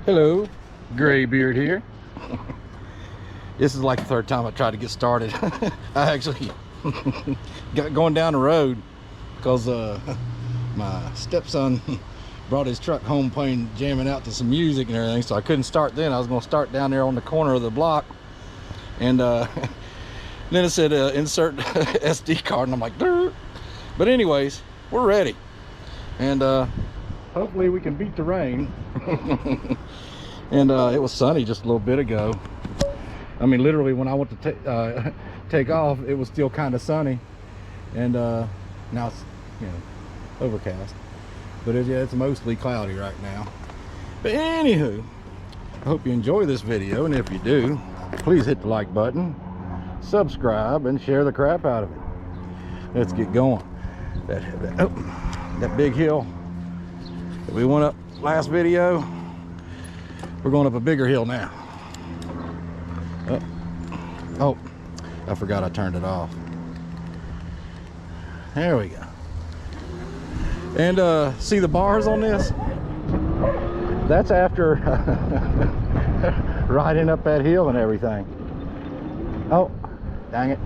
Hello, Graybeard here. This is like the third time I tried to get started. I actually got going down the road because my stepson brought his truck home playing, jamming out to some music and everything, so I couldn't start then. I was going to start down there on the corner of the block, and then it said insert SD card, and I'm like, Durr. But anyways, we're ready, and hopefully we can beat the rain. And it was sunny just a little bit ago. I mean, literally when I went to take off, it was still kind of sunny, and now it's, you know, overcast. But yeah, it's mostly cloudy right now. But anywho, I hope you enjoy this video, and if you do, please hit the like button, subscribe, and share the crap out of it. Let's get going. That big hill that we went up last video, we're going up a bigger hill now. Oh, I forgot I turned it off. There we go. And see the bars on this? That's after riding up that hill and everything. Oh, dang it.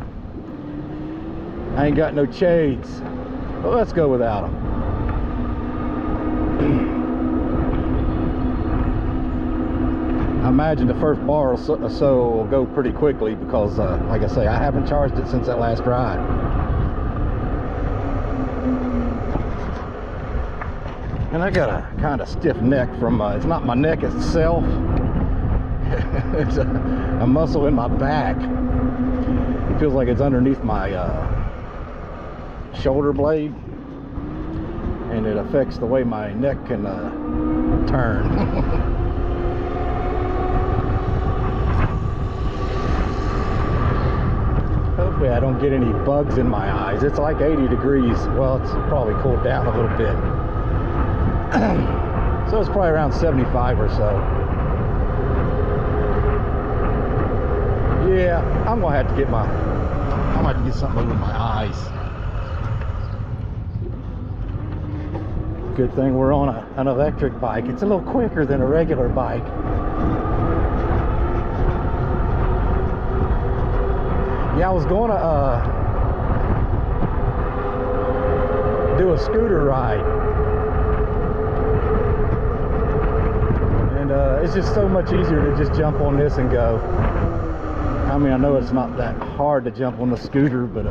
I ain't got no shades. Well, let's go without them. I imagine the first bar or so will go pretty quickly because, like I say, I haven't charged it since that last ride. And I got a kind of stiff neck from, it's not my neck itself, it's a muscle in my back. It feels like it's underneath my shoulder blade, and it affects the way my neck can turn. Hopefully I don't get any bugs in my eyes. It's like 80 degrees. Well, it's probably cooled down a little bit. So it's probably around 75 or so. Yeah, I'm gonna have to get I might have to get something over my eyes. Good thing we're on an electric bike. It's a little quicker than a regular bike. Yeah, I was going to do a scooter ride, and it's just so much easier to just jump on this and go. I mean, I know it's not that hard to jump on the scooter, but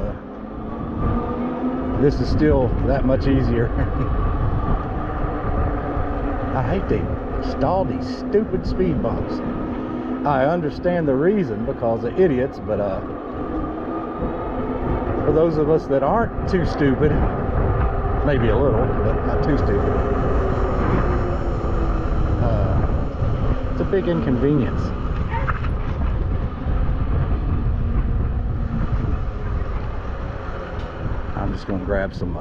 this is still that much easier. I hate they install these stupid speed bumps. I understand the reason, because of idiots, but for those of us that aren't too stupid, maybe a little, but not too stupid, it's a big inconvenience. I'm just going to grab some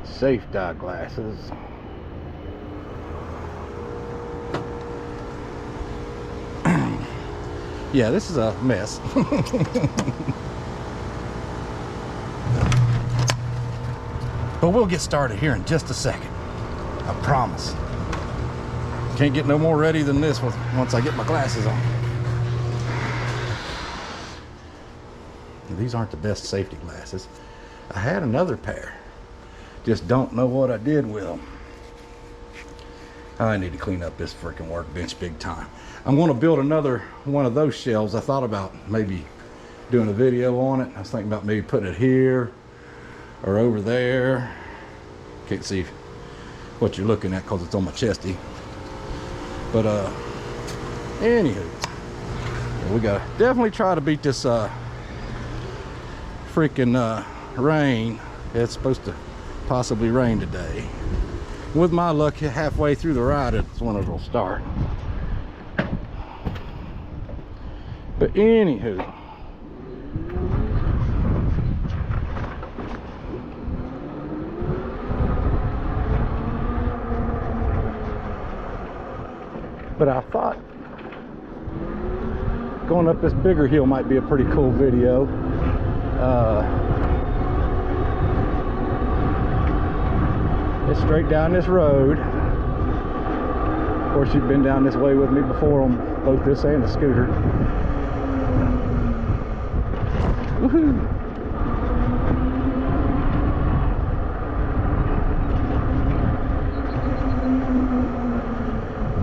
safe dye glasses. Yeah, this is a mess. But we'll get started here in just a second. I promise. Can't get no more ready than this once I get my glasses on. These aren't the best safety glasses. I had another pair. Just don't know what I did with them. I need to clean up this freaking workbench big time. I'm going to build another one of those shelves. I thought about maybe doing a video on it. I was thinking about maybe putting it here or over there. Can't see what you're looking at because it's on my chesty. But anywho, we gotta definitely try to beat this freaking rain. It's supposed to possibly rain today. With my luck, halfway through the ride, it's when it'll start. But anywho, but I thought going up this bigger hill might be a pretty cool video. It's straight down this road. Of course, you've been down this way with me before on both this and the scooter. Woohoo!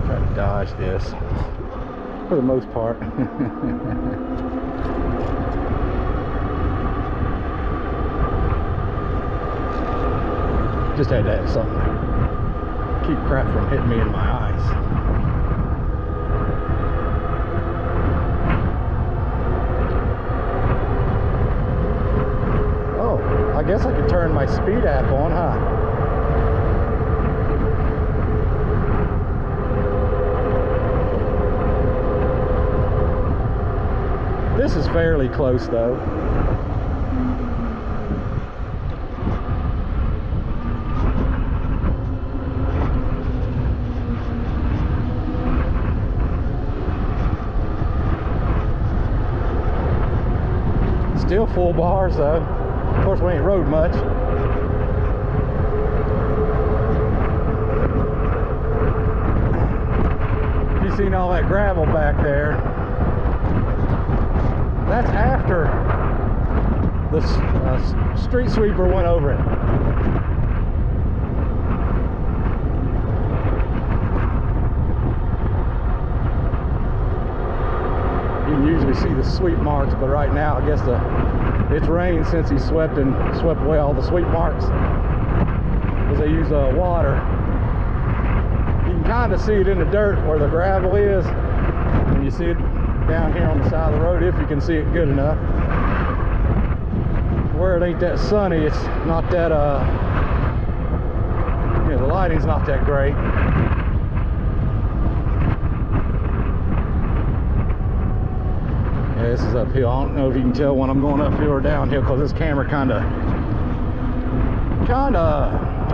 Try to dodge this for the most part. Just had to have something to keep crap from hitting me in my eyes. Oh, I guess I could turn my speed app on, huh? This is fairly close though. Still full bars though. Of course, we ain't rode much. You seen all that gravel back there? That's after the street sweeper went over it. You can usually see the sweep marks, but right now I guess it's rained since he swept away all the sweep marks because they use water. You can kind of see it in the dirt where the gravel is, and you see it down here on the side of the road if you can see it good enough. Where it ain't that sunny, it's not that you know, the lighting's not that great. Yeah, this is uphill. I don't know if you can tell when I'm going uphill or downhill because this camera kind of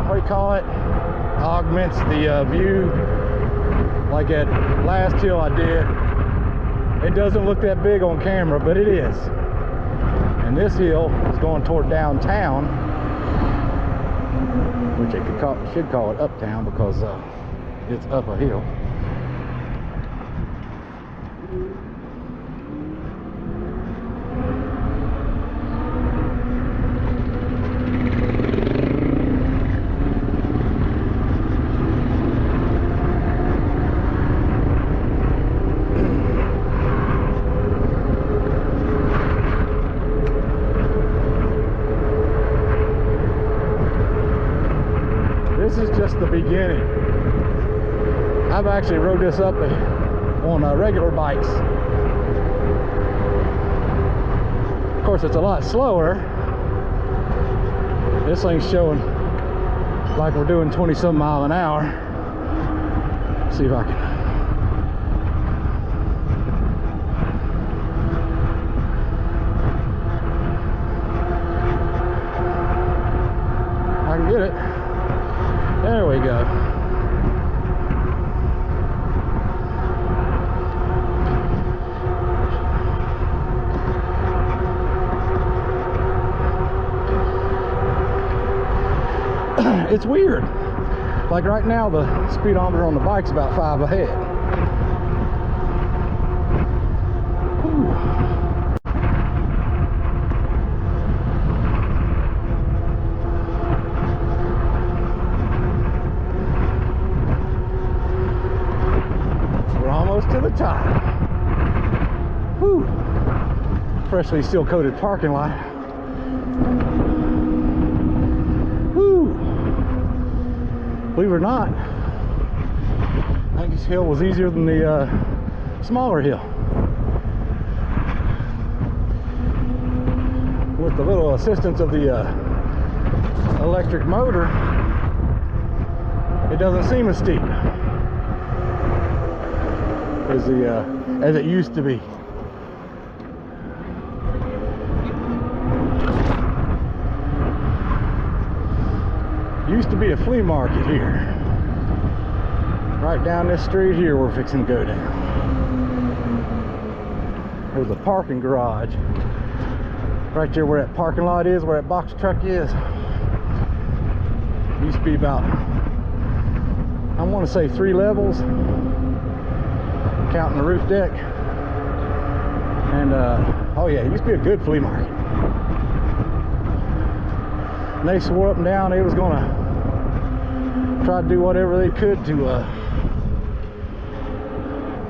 what do you call it, augments the view. Like at last hill I did, it doesn't look that big on camera, but it is. And this hill is going toward downtown, which they should call it uptown because it's up a hill. This is just the beginning. I've actually rode this up on regular bikes. Of course, it's a lot slower. This thing's showing like we're doing 20-some miles an hour. Let's see if I can. I can get it. There we go. It's weird. Like right now, the speedometer on the bike's about 5 ahead. Whew. To the top. Whew. Freshly seal coated parking lot. Whew. Believe it or not, I think this hill was easier than the smaller hill. With the little assistance of the electric motor, it doesn't seem as steep as it used to be. Used to be a flea market here. Right down this street here we're fixing to go down. There's a parking garage. Right there where that parking lot is, where that box truck is. Used to be about I want to say 3 levels, counting the roof deck. And oh yeah, it used to be a good flea market. And they swore up and down they was gonna try to do whatever they could to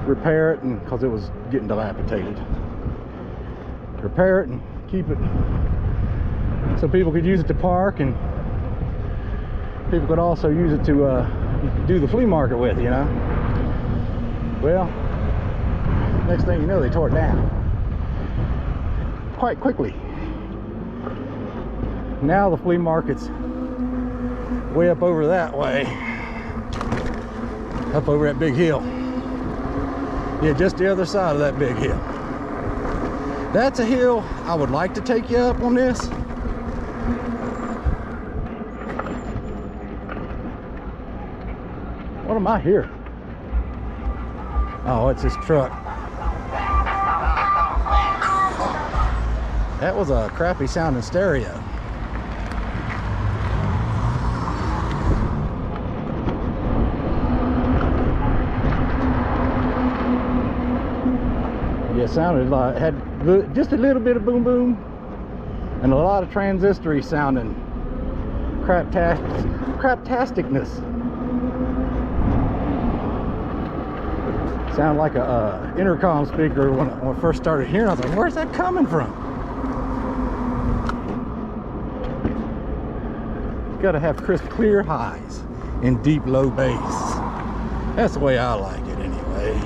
repair it, and because it was getting dilapidated, repair it and keep it so people could use it to park, and people could also use it to do the flea market with, you know. Well, next thing you know, they tore it down quite quickly. Now the flea market's way up over that way, up over that big hill. Yeah, just the other side of that big hill. That's a hill I would like to take you up on this. What am I here? Oh, it's this truck. That was a crappy sounding stereo. Yeah, it sounded like it had just a little bit of boom boom and a lot of transistory sounding craptasticness. Sounded like a intercom speaker when I first started hearing. I was like, where's that coming from? You gotta have crisp, clear highs and deep, low bass. That's the way I like it anyway.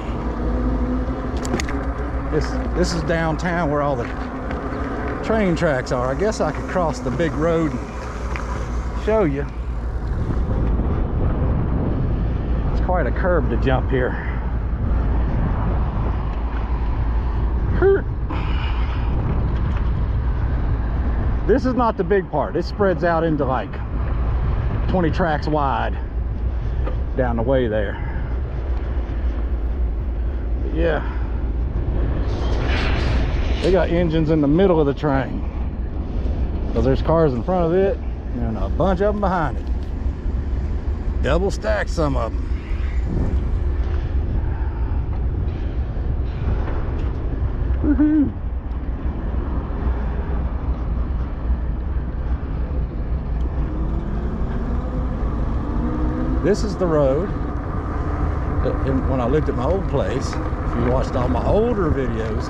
This is downtown where all the train tracks are. I guess I could cross the big road and show you. It's quite a curb to jump here. This is not the big part. It spreads out into like 20 tracks wide down the way there. But yeah, they got engines in the middle of the train because there's cars in front of it and a bunch of them behind it. Double stacked, some of them. Woohoo! This is the road that when I lived at my old place. If you watched all my older videos,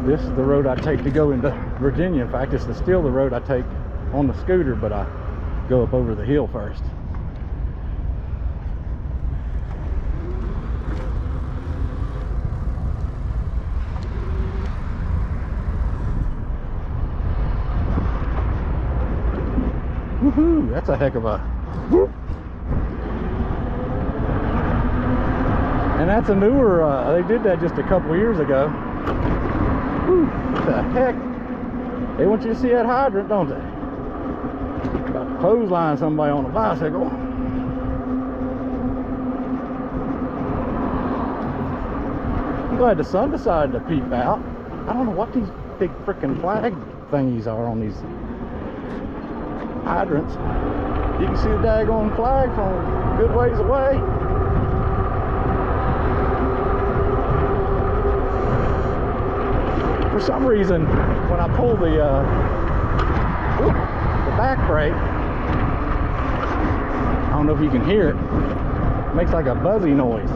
this is the road I take to go into Virginia. In fact, it's still the road I take on the scooter, but I go up over the hill first. Woohoo! That's a heck of a whoop. And that's a newer, they did that just a couple years ago. Whew, what the heck? They want you to see that hydrant, don't they? About to clothesline somebody on a bicycle. I'm glad the sun decided to peep out. I don't know what these big freaking flag thingies are on these hydrants. You can see the daggone flag from a good ways away. For some reason, when I pull the back brake, I don't know if you can hear it. It makes like a buzzy noise.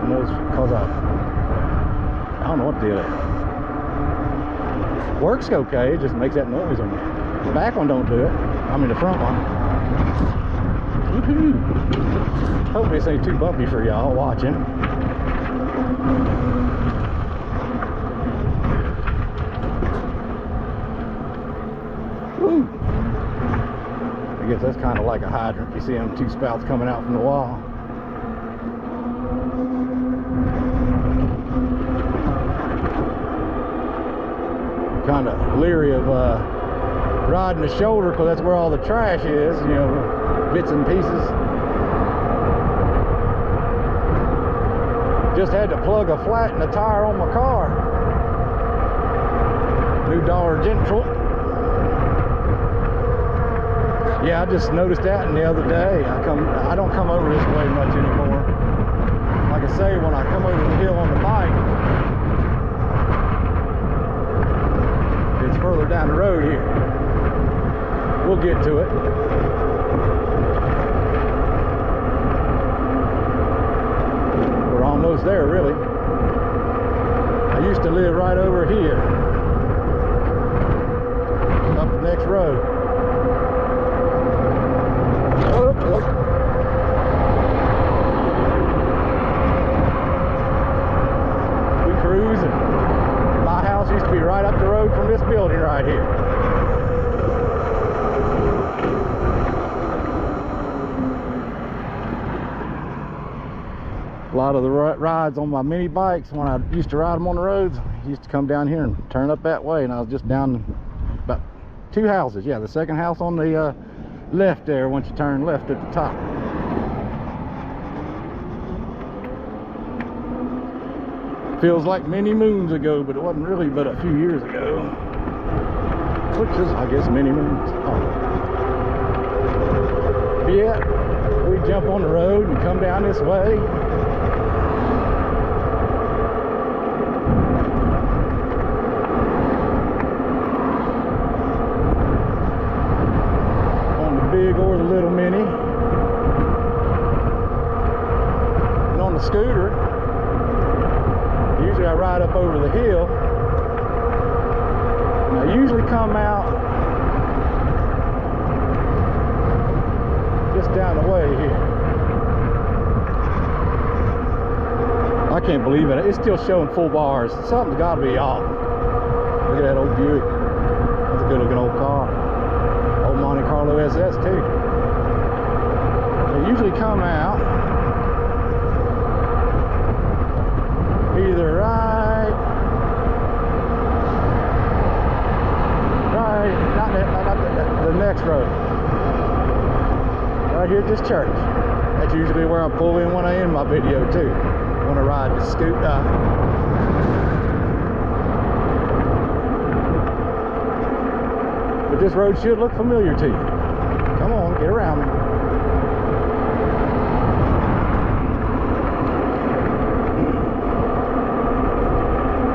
And those, because I don't know what to do with it. Works okay, it just makes that noise on you. The back one don't do it. I mean the front one. Woohoo! Hopefully this ain't too bumpy for y'all watching. Woo! I guess that's kind of like a hydrant. You see them two spouts coming out from the wall. Kind of leery of riding the shoulder because that's where all the trash is, you know, bits and pieces. Just had to plug a flat in the tire on my car. New Dollar General. Yeah, I just noticed that the other day. I don't come over this way much anymore. Like I say, when I come over the hill on the bike, it's further down the road here. We'll get to it. We're almost there, really. I used to live right over here, up the next road. We cruising. My house used to be right up the road from this building right here. A lot of the rides on my mini bikes, when I used to ride them on the roads, I used to come down here and turn up that way, and I was just down about 2 houses. Yeah, the second house on the left there once you turn left at the top. Feels like many moons ago, but it wasn't really but a few years ago. Which is, I guess, many moons. Oh. But yeah, we jump on the road and come down this way. Big or the little mini, and on the scooter usually I ride up over the hill, and I usually come out just down the way here. I can't believe it, it's still showing full bars. Something's got to be off. Look at that old Buick. That's a good looking old car. Old Monte Carlo SS too. They usually come out either right, not the next road, right here at this church. That's usually where I pull in when I end my video too, when I ride the scoot. But this road should look familiar to you. Come on, get around me.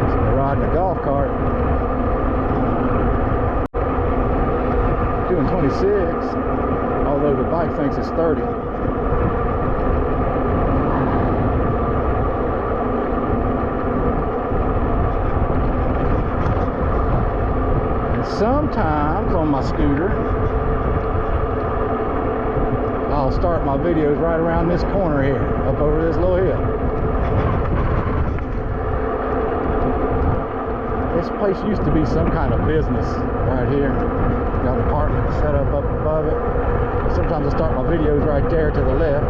So I'm riding a golf cart. Doing 26, although the bike thinks it's 30. Sometimes on my scooter, I'll start my videos right around this corner here, up over this little hill. This place used to be some kind of business right here. Got an apartment set up above it. Sometimes I start my videos right there to the left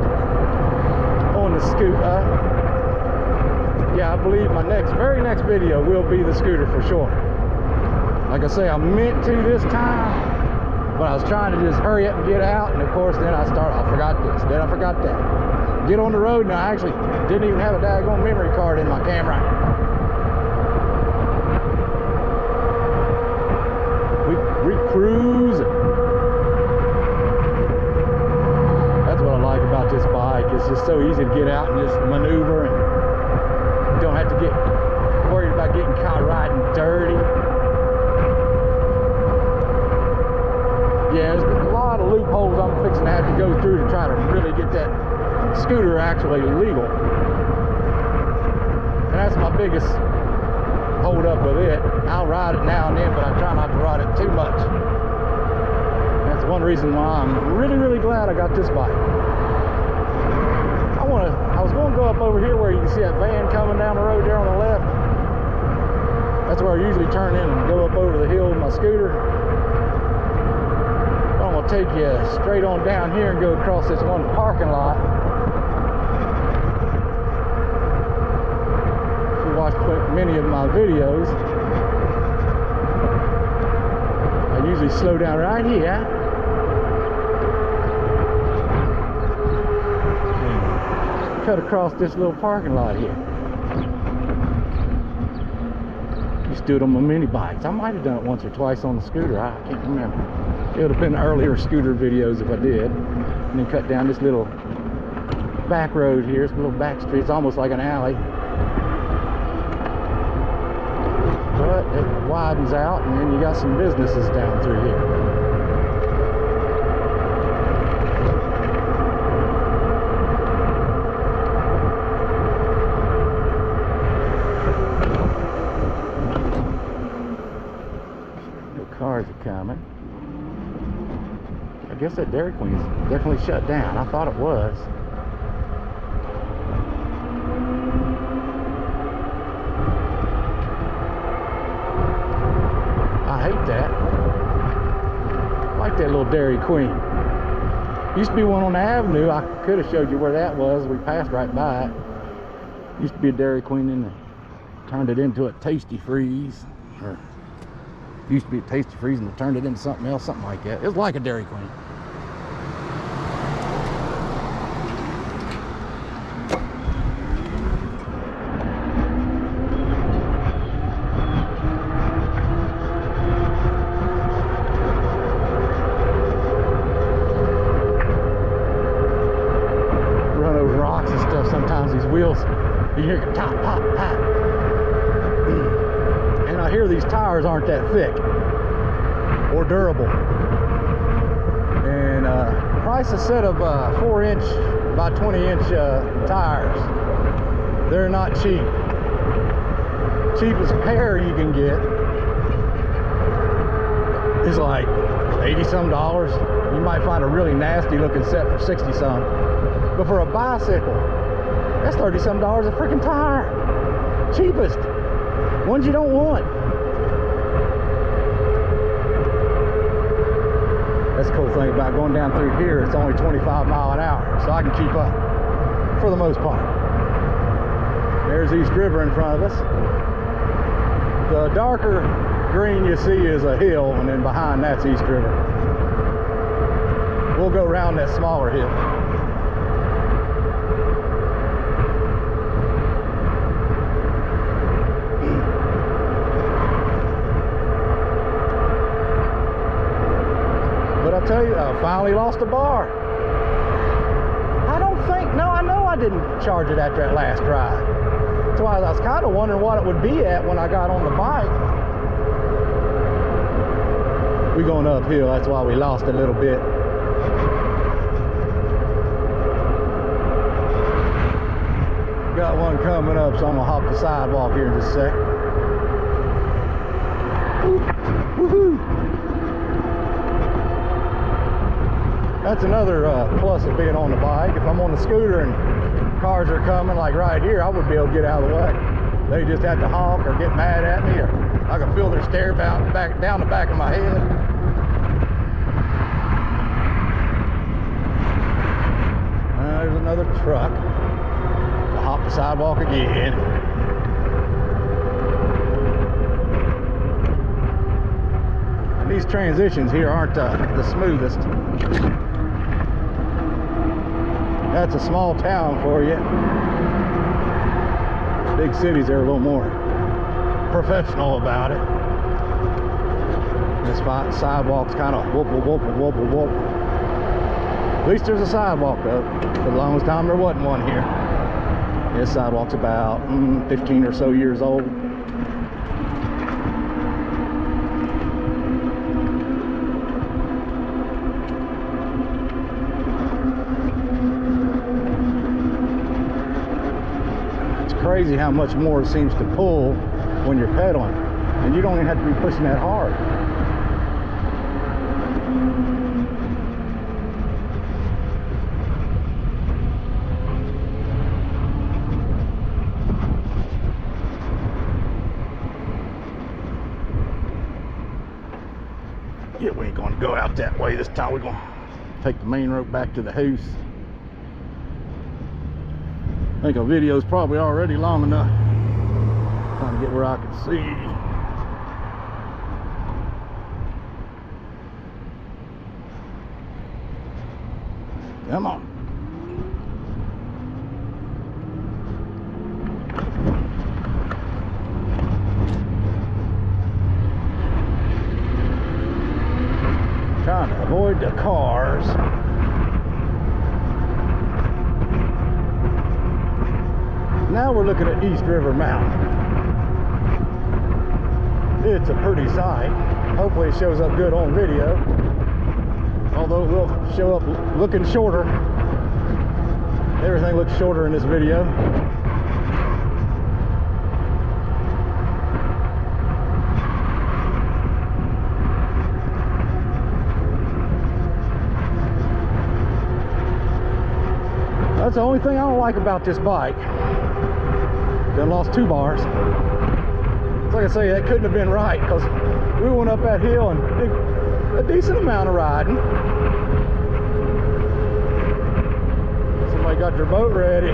on the scooter. Yeah, I believe my very next video will be the scooter for sure. Like I say, I meant to this time, but I was trying to just hurry up and get out, and of course then I forgot this, then I forgot that. Get on the road, and I actually didn't even have a daggone memory card in my camera. We cruising. That's what I like about this bike. It's just so easy to get out and just maneuver, and you don't have to get worried about getting caught riding dirty. Yeah, there's a lot of loopholes I'm fixing to have to go through to try to really get that scooter actually legal. And that's my biggest hold up with it. I'll ride it now and then, but I try not to ride it too much. That's one reason why I'm really, really glad I got this bike. I was going to go up over here where you can see that van coming down the road there on the left. That's where I usually turn in and go up over the hill with my scooter. Take you straight on down here and go across this one parking lot. If you watch many of my videos, I usually slow down right here and cut across this little parking lot here. Used to do it on my mini bikes. I might have done it once or twice on the scooter. I can't remember. It would have been earlier scooter videos if I did. And then cut down this little back road here. It's a little back street. It's almost like an alley. But it widens out, and then you got some businesses down through here. Cars are coming. I guess that Dairy Queen's definitely shut down. I thought it was. I hate that. I like that little Dairy Queen. Used to be one on the avenue. I could have showed you where that was. We passed right by it. Used to be a Dairy Queen, and they turned it into a Tasty Freeze. Or used to be a Tasty Freeze and they turned it into something else, something like that. It was like a Dairy Queen. Run over rocks and stuff. Sometimes these wheels, you hear it pop, pop, pop. I hear these tires aren't that thick or durable, and price a set of 4-inch by 20-inch tires. They're not cheap. Cheapest pair you can get is like $80-some. You might find a really nasty looking set for 60-some, but for a bicycle, that's $30-some a freaking tire. Cheapest ones you don't want. That's the cool thing about going down through here. It's only 25 miles an hour, so I can keep up for the most part. There's East River in front of us. The darker green you see is a hill, and then behind that's East River. We'll go around that smaller hill. I tell you, I finally lost a bar. I don't think, no, I know I didn't charge it after that last ride. That's why I was kind of wondering what it would be at when I got on the bike. We're going uphill, that's why we lost a little bit. Got one coming up, so I'm gonna hop the sidewalk here in just a sec. Woohoo! That's another plus of being on the bike. If I'm on the scooter and cars are coming, like right here, I wouldn't be able to get out of the way. They just have to honk or get mad at me, or I can feel their stare down the back of my head. There's another truck. I'll hop the sidewalk again. And these transitions here aren't the smoothest. That's a small town for you. Big cities are a little more professional about it. This sidewalk's kind of whoop, whoop, whoop, whoop, whoop, whoop. At least there's a sidewalk though. For the longest time there wasn't one here. This sidewalk's about 15 or so years old. Crazy how much more it seems to pull when you're pedaling, and you don't even have to be pushing that hard. Yeah, we ain't gonna go out that way this time. We're gonna take the main road back to the house. I think a video's probably already long enough. Trying to get where I can see. Come on. Trying to avoid the cars. Now we're looking at East River Mountain. It's a pretty sight. Hopefully it shows up good on video. Although it will show up looking shorter. Everything looks shorter in this video. That's the only thing I don't like about this bike. Done lost 2 bars. It's like I say, that couldn't have been right because we went up that hill and did a decent amount of riding. Somebody got their boat ready.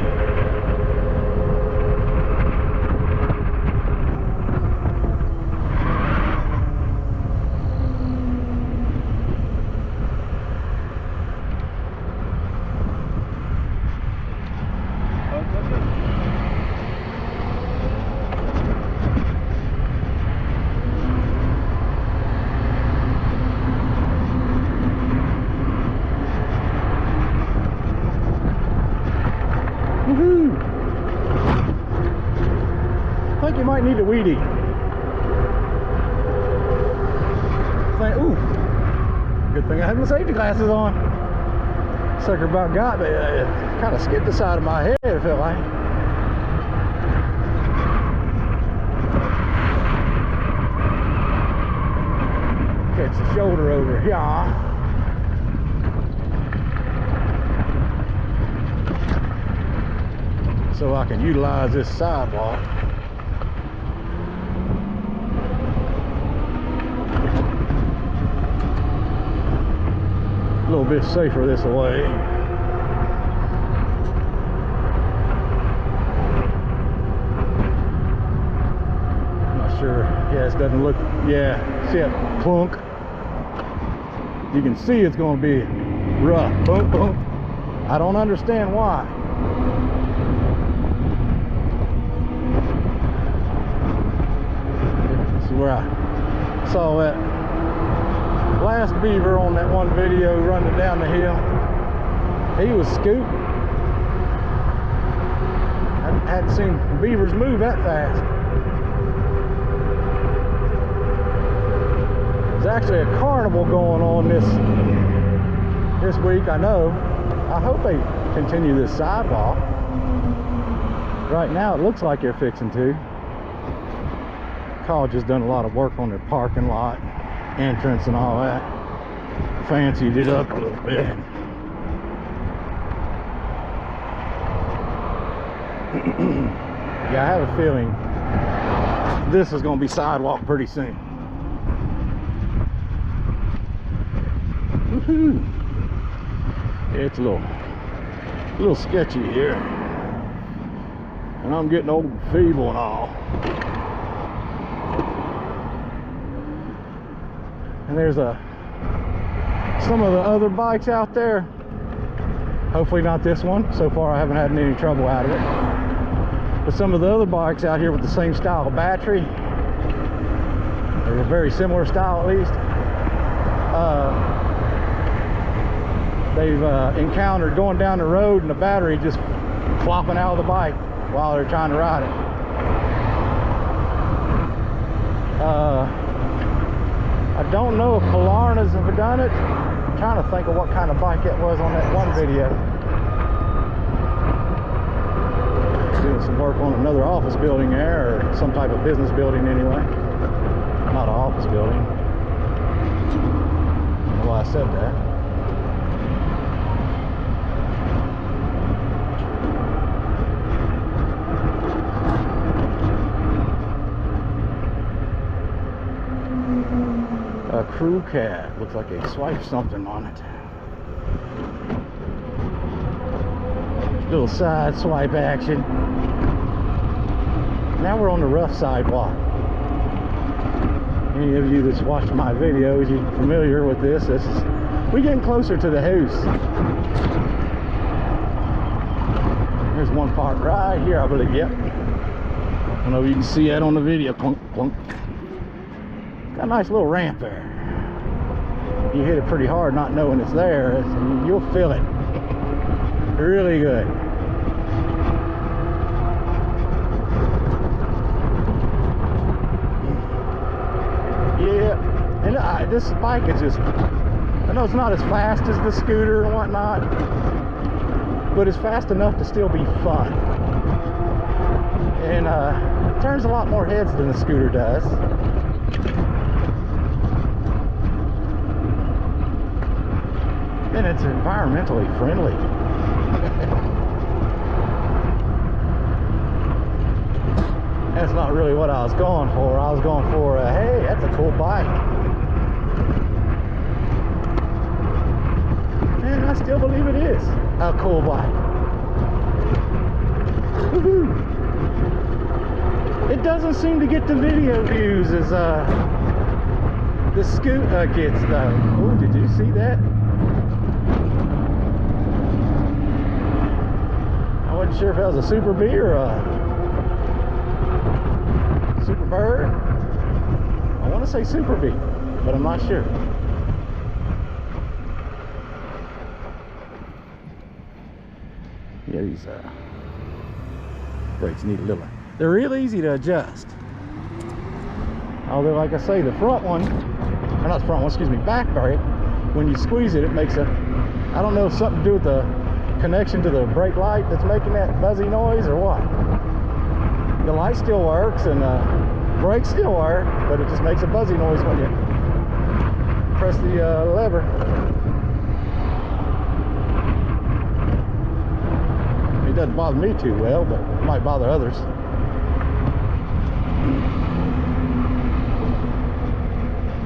I think you might need a weed eat. Ooh, good thing I had my safety glasses on. Sucker about got me. Kind of skipped the side of my head, it felt like. Catch the shoulder over here. So I can utilize this sidewalk. A little bit safer this way. Not sure. Yeah, it doesn't look. Yeah, see that plunk? You can see it's going to be rough. Boom, boom. I don't understand why. Where I saw that last beaver on that one video running down the hill. He was scooting. I hadn't seen beavers move that fast. There's actually a carnival going on this week, I know. I hope they continue this sidewalk. Right now it looks like they're fixing to. College has done a lot of work on their parking lot, entrance and all that. Fancied it up a little bit. Yeah, I have a feeling this is going to be sidewalk pretty soon. Woohoo! It's a little sketchy here. And I'm getting old and feeble and all. And there's some of the other bikes out there. Hopefully not this one. So far I haven't had any trouble out of it. But some of the other bikes out here with the same style of battery, or a very similar style at least, they've encountered going down the road and the battery just flopping out of the bike while they're trying to ride it. I don't know if Polarnas have done it. I'm trying to think of what kind of bike it was on that one video. Doing some work on another office building there, or some type of business building anyway. Not an office building. I don't know why I said that. A crew cab. Looks like they swiped something on it. Little side swipe action. Now we're on the rough sidewalk. Any of you that's watched my videos, you're familiar with this. We're getting closer to the house. There's one part right here, I believe. Yep. I don't know if you can see that on the video. Clunk, clunk. Got a nice little ramp there. you hit it pretty hard not knowing it's there, you'll feel it really good. Yeah, and this bike is just, I know it's not as fast as the scooter and whatnot, but it's fast enough to still be fun. And it turns a lot more heads than the scooter does. And it's environmentally friendly. That's not really what I was going for. I was going for, hey, that's a cool bike. And I still believe it is a cool bike. Woohoo! It doesn't seem to get the video views as the Scoot gets though. Oh, did you see that? I wasn't sure if that was a Super Bee or a Super Bird. I want to say Super Bee, but I'm not sure. Yeah, these brakes need a little. They're real easy to adjust. Although, like I say, the front one, or not the front one, excuse me, back brake, when you squeeze it, it makes a, I don't know if something to do with the connection to the brake light that's making that buzzy noise or what. The light still works and the brakes still work, but it just makes a buzzy noise when you press the lever. It doesn't bother me too well, but it might bother others.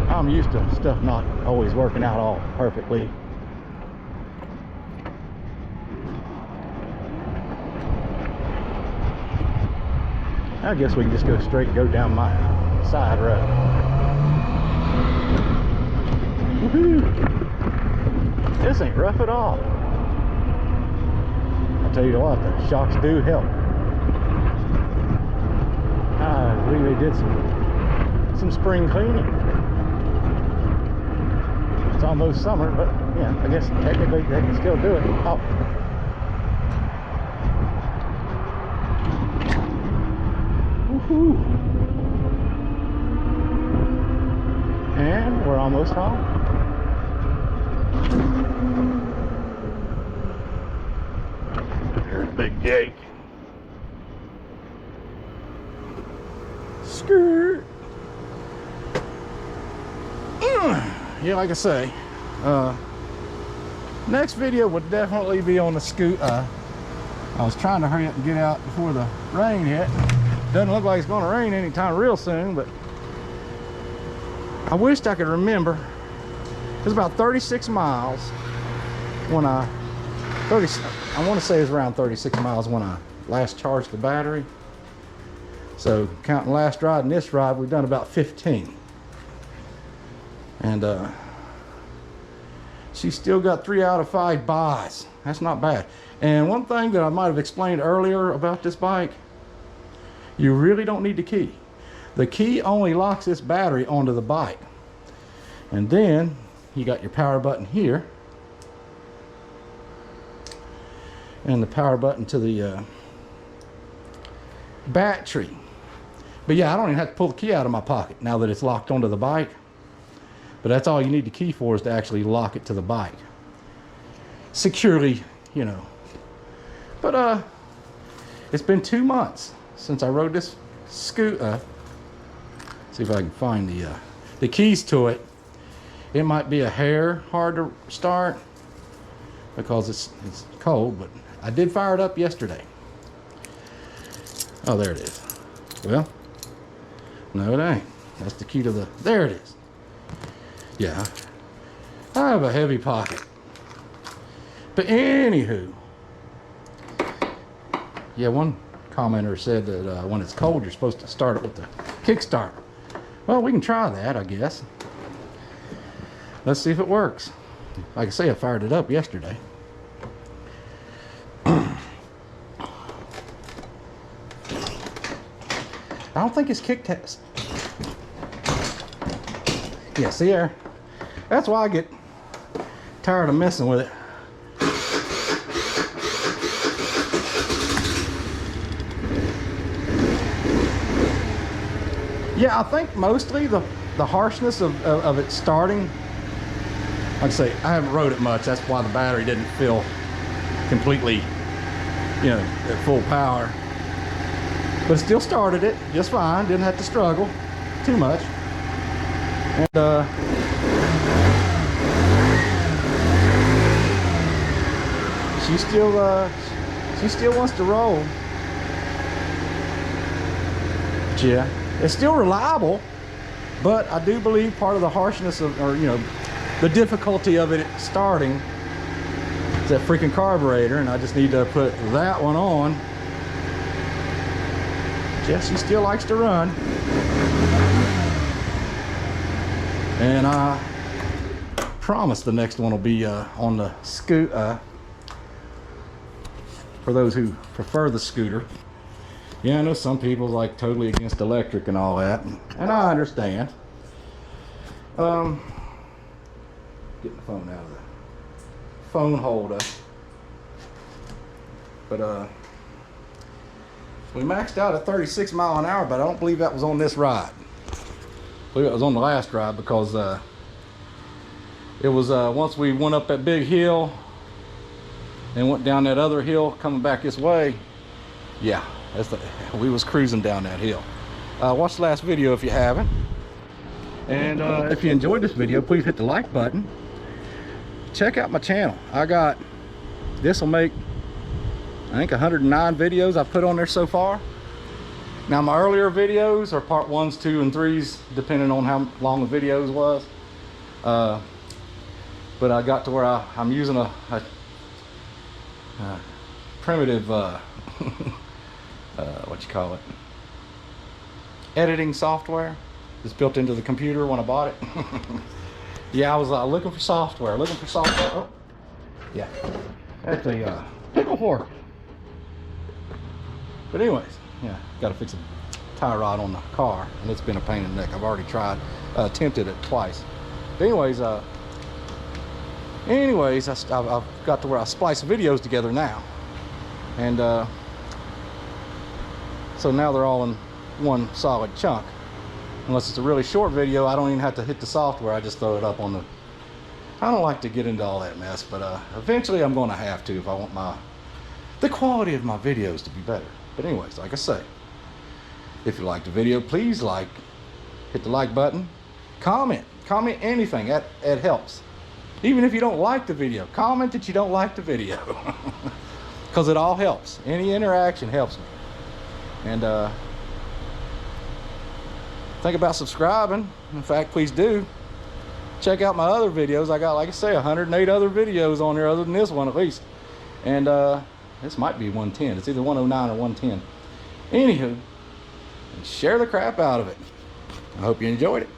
I'm used to stuff not always working out all perfectly. I guess we can just go straight and go down my side road. Woohoo! This ain't rough at all. I'll tell you what, the shocks do help. I believe they did some spring cleaning. It's almost summer, but yeah, I guess technically they can still do it. Oh. Woohoo! And we're almost home. There's a big gate. Skirt. Yeah, like I say, next video would definitely be on the Scoot. I was trying to hurry up and get out before the rain hit. Doesn't look like it's going to rain anytime real soon, but I wished I could remember. It was about 36 miles when I want to say it was around 36 miles when I last charged the battery. So counting last ride and this ride, we've done about 15. And she's still got 3 out of 5 buys. That's not bad. And one thing that I might have explained earlier about this bike, you really don't need the key. The key only locks this battery onto the bike. And then you got your power button here. And the power button to the battery. But yeah, I don't even have to pull the key out of my pocket now that it's locked onto the bike. But that's all you need the key for, is to actually lock it to the bike securely, you know. But it's been 2 months since I rode this scooter. See if I can find the keys to it. It might be a hair hard to start because it's cold, but I did fire it up yesterday. Oh, there it is. Well, no, it ain't. That's the key to the, there it is. Yeah, I have a heavy pocket. But anywho, yeah, one commenter said that when it's cold, you're supposed to start it with the kickstarter. Well, we can try that, I guess. Let's see if it works. Like I say, I fired it up yesterday. I don't think it's kick test. Yeah, see there? That's why I get tired of messing with it. Yeah, I think mostly the harshness of it starting, like I say, I haven't rode it much. That's why the battery didn't feel completely, you know, at full power. But it still started it just fine. Didn't have to struggle too much. And she still wants to roll. But yeah, it's still reliable. But I do believe part of the harshness of, or you know, the difficulty of it starting is that freaking carburetor, and I just need to put that one on. Yeah, she still likes to run. And I promise the next one will be on the scooter. For those who prefer the scooter. Yeah, I know some people like totally against electric and all that, and I understand. Getting the phone out of the phone holder. But we maxed out at 36 miles an hour, but I don't believe that was on this ride. I believe it was on the last ride, because it was once we went up that big hill and went down that other hill coming back this way. Yeah, we was cruising down that hill. Watch the last video if you haven't. And if you enjoyed this video, please hit the like button. Check out my channel. This will make, I think, 109 videos I've put on there so far. Now my earlier videos are part 1s, 2, and 3s, depending on how long the videos was. But I got to where I'm using a primitive, what you call it, editing software. It's built into the computer when I bought it. Yeah, I was looking for software. Oh, yeah, that's a pickle fork. But anyways, yeah, got to fix a tie rod on the car, and it's been a pain in the neck. I've already attempted it twice. But anyways, I've got to where I splice videos together now, and so now they're all in one solid chunk. Unless it's a really short video, I don't even have to hit the software. I just throw it up on the. I don't like to get into all that mess, but eventually I'm going to have to if I want the quality of my videos to be better. But anyways, like I say, if you like the video, please hit the like button, comment anything. That helps. Even if you don't like the video, comment that you don't like the video, because it all helps. Any interaction helps me. And think about subscribing. In fact, please do. Check out my other videos. I got, like I say, 108 other videos on there other than this one at least. And this might be 110. It's either 109 or 110. Anywho, share the crap out of it. I hope you enjoyed it.